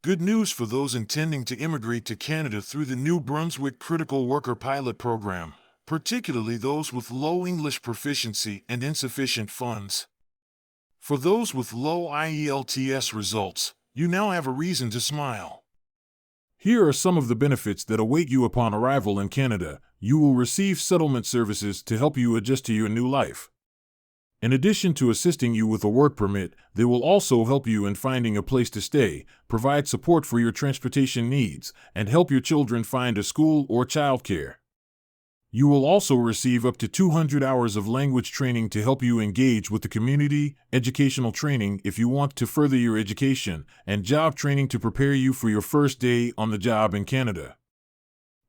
Good news for those intending to immigrate to Canada through the New Brunswick Critical Worker Pilot Program, particularly those with low English proficiency and insufficient funds. For those with low IELTS results, you now have a reason to smile. Here are some of the benefits that await you upon arrival in Canada. You will receive settlement services to help you adjust to your new life. In addition to assisting you with a work permit, they will also help you in finding a place to stay, provide support for your transportation needs, and help your children find a school or childcare. You will also receive up to 200 hours of language training to help you engage with the community, educational training if you want to further your education, and job training to prepare you for your first day on the job in Canada.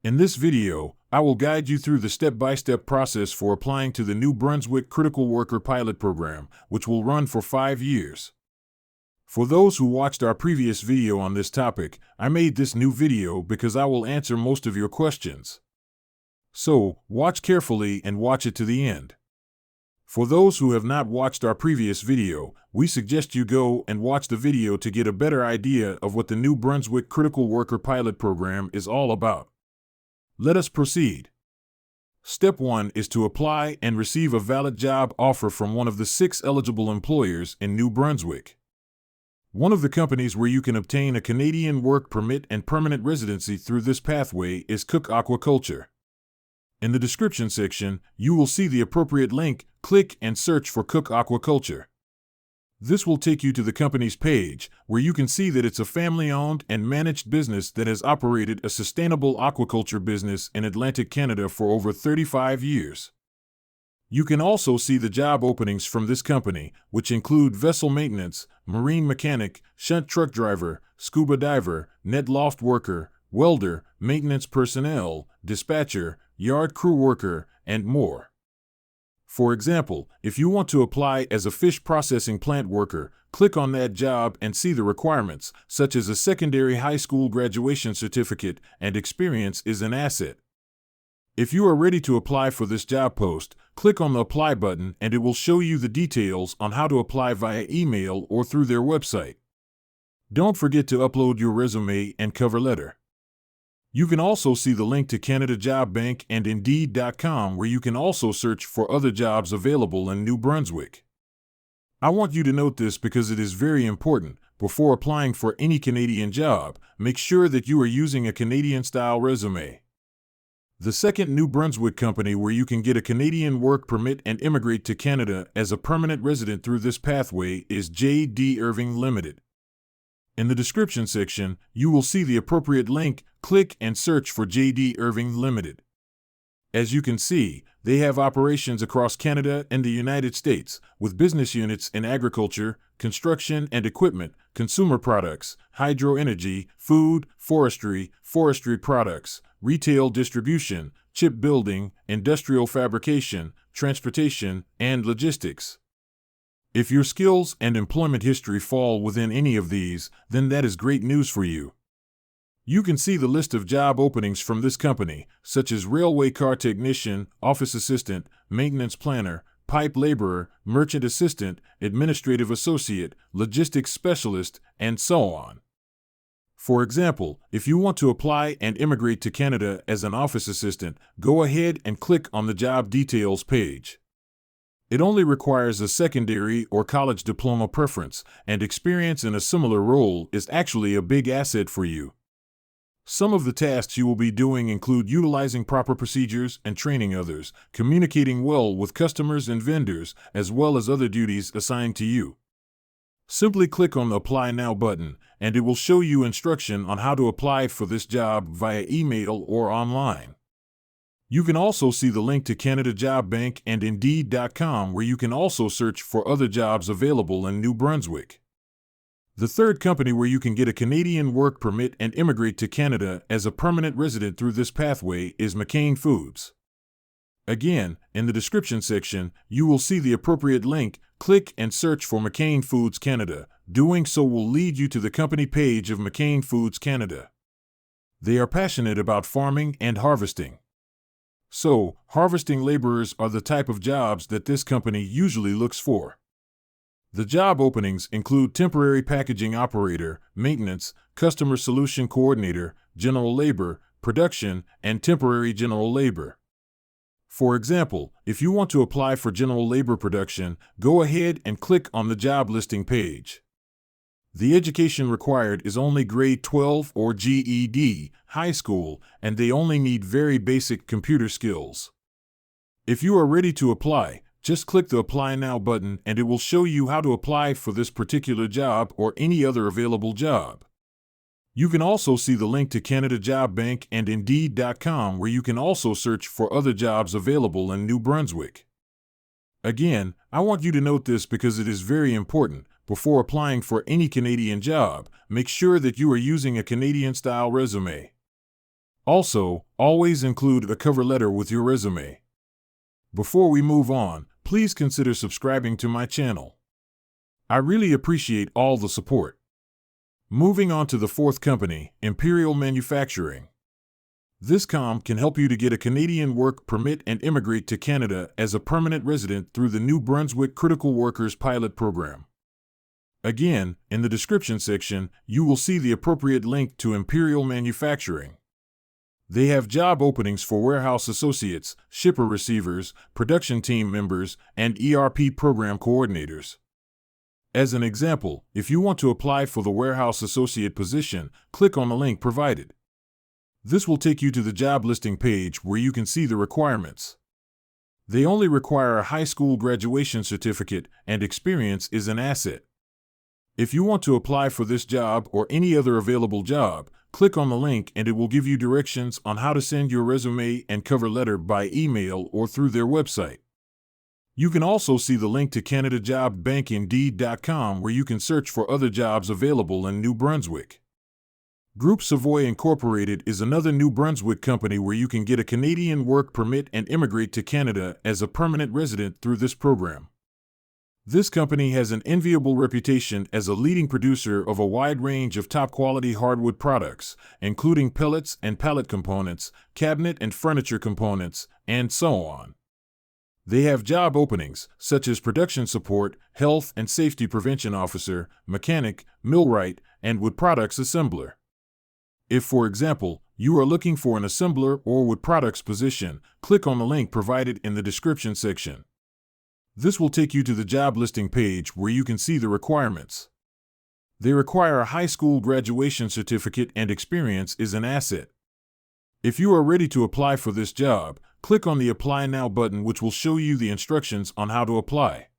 In this video, I will guide you through the step-by-step process for applying to the New Brunswick Critical Worker Pilot Program, which will run for 5 years. For those who watched our previous video on this topic, I made this new video because I will answer most of your questions. So, watch carefully and watch it to the end. For those who have not watched our previous video, we suggest you go and watch the video to get a better idea of what the New Brunswick Critical Worker Pilot Program is all about. Let us proceed. Step 1 is to apply and receive a valid job offer from one of the 6 eligible employers in New Brunswick. One of the companies where you can obtain a Canadian work permit and permanent residency through this pathway is Cooke Aquaculture. In the description section, you will see the appropriate link. Click and search for Cooke Aquaculture. This will take you to the company's page, where you can see that it's a family-owned and managed business that has operated a sustainable aquaculture business in Atlantic Canada for over 35 years. You can also see the job openings from this company, which include vessel maintenance, marine mechanic, shunt truck driver, scuba diver, net loft worker, welder, maintenance personnel, dispatcher, yard crew worker, and more. For example, if you want to apply as a fish processing plant worker, click on that job and see the requirements, such as a secondary high school graduation certificate, and experience is an asset. If you are ready to apply for this job post, click on the Apply button and it will show you the details on how to apply via email or through their website. Don't forget to upload your resume and cover letter. You can also see the link to Canada Job Bank and Indeed.com, where you can also search for other jobs available in New Brunswick. I want you to note this because it is very important. Before applying for any Canadian job, make sure that you are using a Canadian-style resume. The second New Brunswick company where you can get a Canadian work permit and immigrate to Canada as a permanent resident through this pathway is J.D. Irving Limited. In the description section, you will see the appropriate link. Click and search for J.D. Irving Limited. As you can see, they have operations across Canada and the United States, with business units in agriculture, construction and equipment, consumer products, hydroenergy, food, forestry products, retail distribution, chip building, industrial fabrication, transportation, and logistics. If your skills and employment history fall within any of these, then that is great news for you. You can see the list of job openings from this company, such as railway car technician, office assistant, maintenance planner, pipe laborer, merchant assistant, administrative associate, logistics specialist, and so on. For example, if you want to apply and immigrate to Canada as an office assistant, go ahead and click on the job details page. It only requires a secondary or college diploma preference, and experience in a similar role is actually a big asset for you. Some of the tasks you will be doing include utilizing proper procedures and training others, communicating well with customers and vendors, as well as other duties assigned to you. Simply click on the Apply Now button, and it will show you instruction on how to apply for this job via email or online. You can also see the link to Canada Job Bank and Indeed.com, where you can also search for other jobs available in New Brunswick. The third company where you can get a Canadian work permit and immigrate to Canada as a permanent resident through this pathway is McCain Foods. Again, in the description section, you will see the appropriate link. Click and search for McCain Foods Canada. Doing so will lead you to the company page of McCain Foods Canada. They are passionate about farming and harvesting. So, harvesting laborers are the type of jobs that this company usually looks for. The job openings include temporary packaging operator, maintenance, customer solution coordinator, general labor, production, and temporary general labor. For example, if you want to apply for general labor production, go ahead and click on the job listing page. The education required is only grade 12 or GED, high school, and they only need very basic computer skills. If you are ready to apply, just click the Apply Now button and it will show you how to apply for this particular job or any other available job. You can also see the link to Canada Job Bank and Indeed.com, where you can also search for other jobs available in New Brunswick. Again, I want you to note this because it is very important. Before applying for any Canadian job, make sure that you are using a Canadian-style resume. Also, always include a cover letter with your resume. Before we move on, please consider subscribing to my channel. I really appreciate all the support. Moving on to the fourth company, Imperial Manufacturing. This can help you to get a Canadian work permit and immigrate to Canada as a permanent resident through the New Brunswick Critical Workers Pilot Program. Again, in the description section, you will see the appropriate link to Imperial Manufacturing. They have job openings for warehouse associates, shipper receivers, production team members, and ERP program coordinators. As an example, if you want to apply for the warehouse associate position, click on the link provided. This will take you to the job listing page where you can see the requirements. They only require a high school graduation certificate, and experience is an asset. If you want to apply for this job or any other available job, click on the link and it will give you directions on how to send your resume and cover letter by email or through their website. You can also see the link to Canada Job Bank Indeed.com, where you can search for other jobs available in New Brunswick. Groupe Savoy Incorporated is another New Brunswick company where you can get a Canadian work permit and immigrate to Canada as a permanent resident through this program. This company has an enviable reputation as a leading producer of a wide range of top-quality hardwood products, including pellets and pallet components, cabinet and furniture components, and so on. They have job openings, such as production support, health and safety prevention officer, mechanic, millwright, and wood products assembler. If, for example, you are looking for an assembler or wood products position, click on the link provided in the description section. This will take you to the job listing page where you can see the requirements. They require a high school graduation certificate and experience is an asset. If you are ready to apply for this job, click on the Apply Now button, which will show you the instructions on how to apply.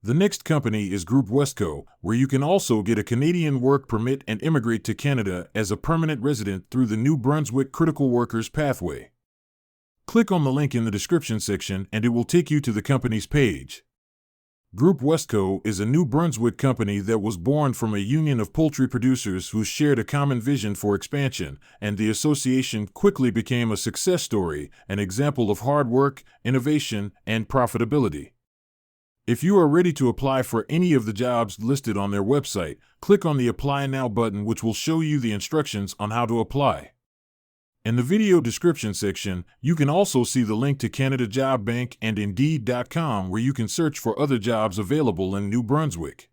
The next company is Group Westco, where you can also get a Canadian work permit and immigrate to Canada as a permanent resident through the New Brunswick Critical Workers Pathway. Click on the link in the description section and it will take you to the company's page. Group Westco is a New Brunswick company that was born from a union of poultry producers who shared a common vision for expansion, and the association quickly became a success story, an example of hard work, innovation, and profitability. If you are ready to apply for any of the jobs listed on their website, click on the Apply Now button, which will show you the instructions on how to apply. In the video description section, you can also see the link to Canada Job Bank and Indeed.com, where you can search for other jobs available in New Brunswick.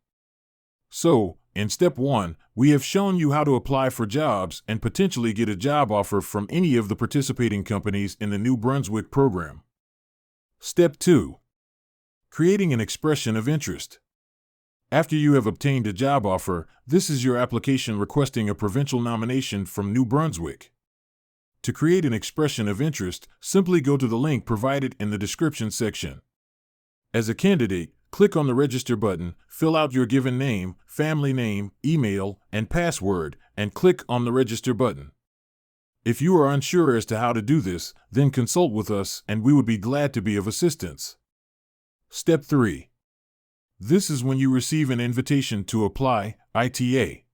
So, in step 1, we have shown you how to apply for jobs and potentially get a job offer from any of the participating companies in the New Brunswick program. Step 2. Creating an expression of interest. After you have obtained a job offer, this is your application requesting a provincial nomination from New Brunswick. To create an expression of interest, simply go to the link provided in the description section. As a candidate, click on the Register button, fill out your given name, family name, email, and password, and click on the Register button. If you are unsure as to how to do this, then consult with us and we would be glad to be of assistance. Step 3. This is when you receive an invitation to apply, ITA.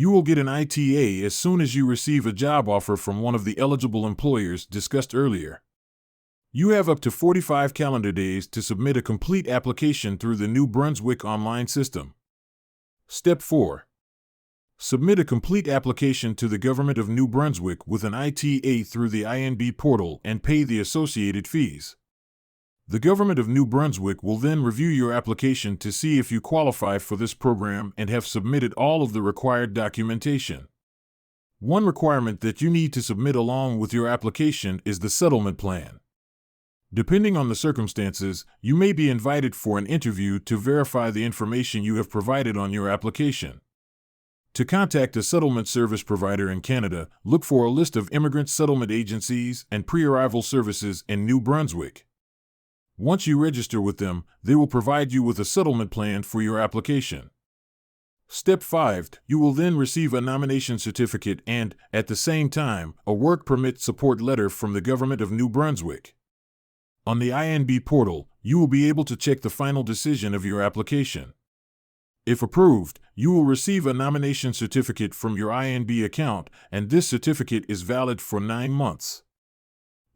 You will get an ITA as soon as you receive a job offer from one of the eligible employers discussed earlier. You have up to 45 calendar days to submit a complete application through the New Brunswick online system. Step 4. Submit a complete application to the Government of New Brunswick with an ITA through the INB portal and pay the associated fees. The government of New Brunswick will then review your application to see if you qualify for this program and have submitted all of the required documentation. One requirement that you need to submit along with your application is the settlement plan. Depending on the circumstances, you may be invited for an interview to verify the information you have provided on your application. To contact a settlement service provider in Canada, look for a list of immigrant settlement agencies and pre-arrival services in New Brunswick. Once you register with them, they will provide you with a settlement plan for your application. Step 5. You will then receive a nomination certificate and, at the same time, a work permit support letter from the government of New Brunswick. On the INB portal, you will be able to check the final decision of your application. If approved, you will receive a nomination certificate from your INB account, and this certificate is valid for 9 months.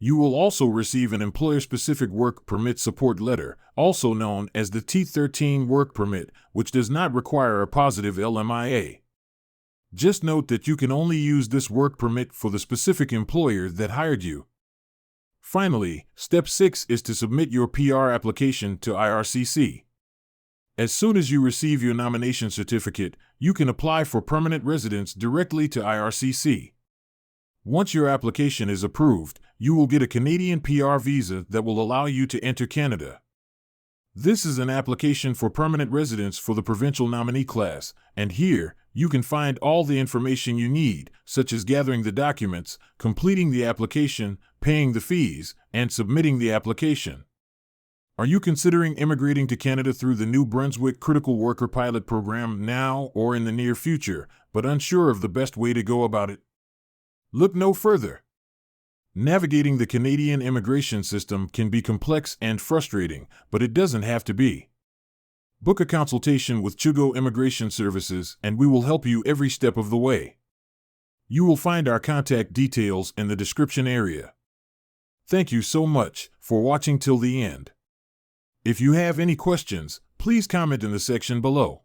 You will also receive an employer-specific work permit support letter, also known as the T13 work permit, which does not require a positive LMIA. Just note that you can only use this work permit for the specific employer that hired you. Finally, Step 6 is to submit your PR application to IRCC. As soon as you receive your nomination certificate, you can apply for permanent residence directly to IRCC. Once your application is approved, you will get a Canadian PR visa that will allow you to enter Canada. This is an application for permanent residence for the provincial nominee class, and here, you can find all the information you need, such as gathering the documents, completing the application, paying the fees, and submitting the application. Are you considering immigrating to Canada through the New Brunswick Critical Worker Pilot Program now or in the near future, but unsure of the best way to go about it? Look no further. Navigating the Canadian immigration system can be complex and frustrating, but it doesn't have to be. Book a consultation with Chugo Immigration Services and we will help you every step of the way. You will find our contact details in the description area. Thank you so much for watching till the end. If you have any questions, please comment in the section below.